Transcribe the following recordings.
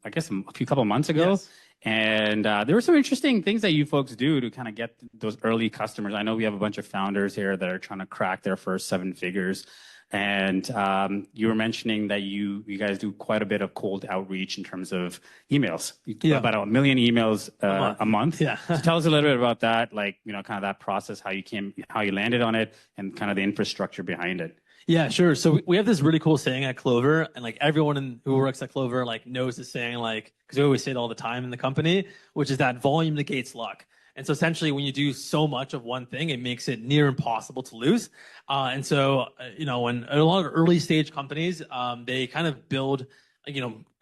I guess, a few couple months ago. Yes. And there were some interesting things that you folks do to kind of get those early customers. I know we have a bunch of founders here that are trying to crack their first 7 figures. And you were mentioning that you guys do quite a bit of cold outreach in terms of emails. Yeah. About 1 million emails a month. Yeah. So tell us a little bit about that, like, kind of that process, how you landed on it, and kind of the infrastructure behind it. Yeah, sure. So we have this really cool saying at Clover, and like everyone who works at Clover like knows this saying, like, because we always say it all the time in the company, which is that volume negates luck. And so essentially, when you do so much of one thing, it makes it near impossible to lose. And so, when a lot of early stage companies, they kind of build,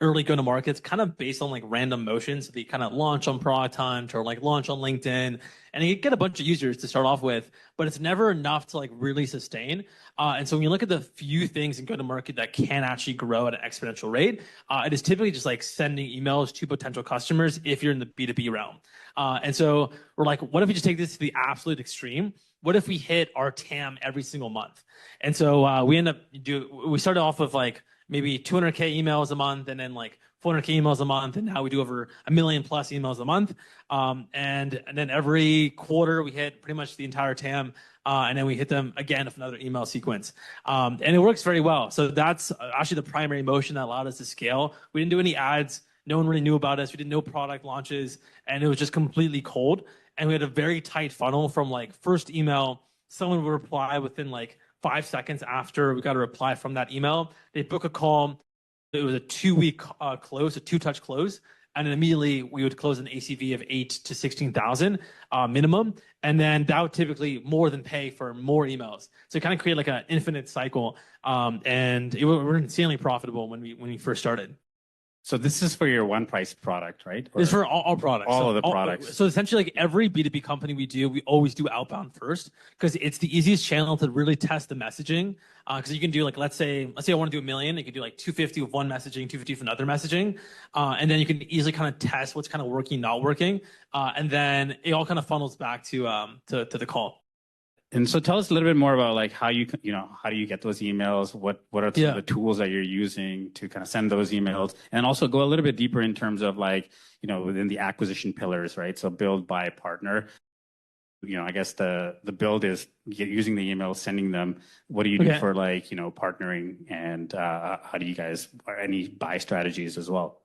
early go-to-markets kind of based on like random motions. So they kind of launch on Product Hunt or like launch on LinkedIn, and you get a bunch of users to start off with, but it's never enough to like really sustain. And so when you look at the few things in go-to-market that can actually grow at an exponential rate, it is typically just like sending emails to potential customers if you're in the B2B realm. And so we're like, what if we just take this to the absolute extreme? What if we hit our TAM every single month? And so we started off with like maybe 200K emails a month, and then like 400K emails a month, and now we do over 1 million plus emails a month. And then every quarter we hit pretty much the entire TAM, and then we hit them again with another email sequence. And it works very well. So that's actually the primary motion that allowed us to scale. We didn't do any ads. No one really knew about us. We did no product launches, and it was just completely cold. And we had a very tight funnel from like first email, someone would reply within like 5 seconds after we got a reply from that email. They book a call. It was a 2-week close, a 2-touch close. And then immediately we would close an ACV of 8,000 to 16,000 minimum. And then that would typically more than pay for more emails. So it kind of create like an infinite cycle. And we were insanely profitable when we first started. So this is for your one price product, right? It's for all products. All of the products. So essentially, like every B2B company we do, we always do outbound first because it's the easiest channel to really test the messaging. Because you can do like, let's say I want to do 1 million, you can do like 250 with one messaging, 250 with another messaging. And then you can easily kind of test what's kind of working, not working. And then it all kind of funnels back to the call. And so tell us a little bit more about like how do you get those emails? What are some of the tools that you're using to kind of send those emails? And also go a little bit deeper in terms of like, within the acquisition pillars, right? So build, buy, partner. I guess the build is using the emails, sending them. What do you do for like, partnering, and how do you guys, any buy strategies as well?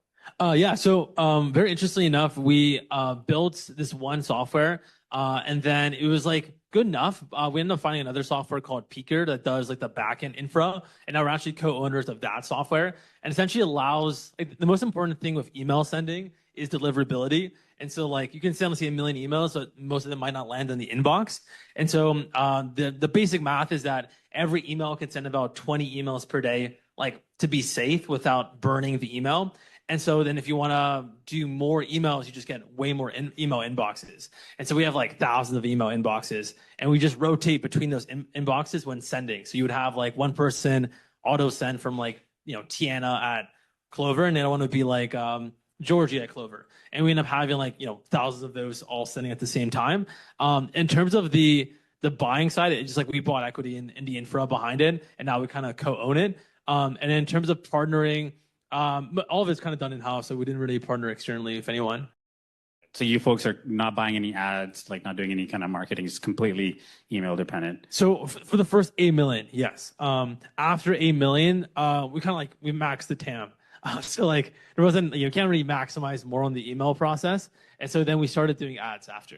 So very interestingly enough, we built this one software, and then it was like good enough. We ended up finding another software called Peaker that does like the backend infra, and now we're actually co-owners of that software, and essentially allows like, the most important thing with email sending is deliverability. And so like you can send, let's say, 1 million emails, but most of them might not land in the inbox. And so the basic math is that every email can send about 20 emails per day, like to be safe without burning the email. And so then if you want to do more emails, you just get way more email inboxes. And so we have like thousands of email inboxes, and we just rotate between those inboxes when sending. So you would have like one person auto send from like, Tiana at Clover, and the other one would be like Georgie at Clover. And we end up having like, thousands of those all sending at the same time. In terms of the buying side, it's just like we bought equity in the infra behind it, and now we kind of co-own it. And in terms of partnering, all of it's kind of done in-house, so we didn't really partner externally with anyone. So you folks are not buying any ads, like not doing any kind of marketing, it's completely email dependent. So for the first 8 million, yes. After 8 million, we kind of like, we maxed the TAM. So like there wasn't, you can't really maximize more on the email process. And so then we started doing ads after.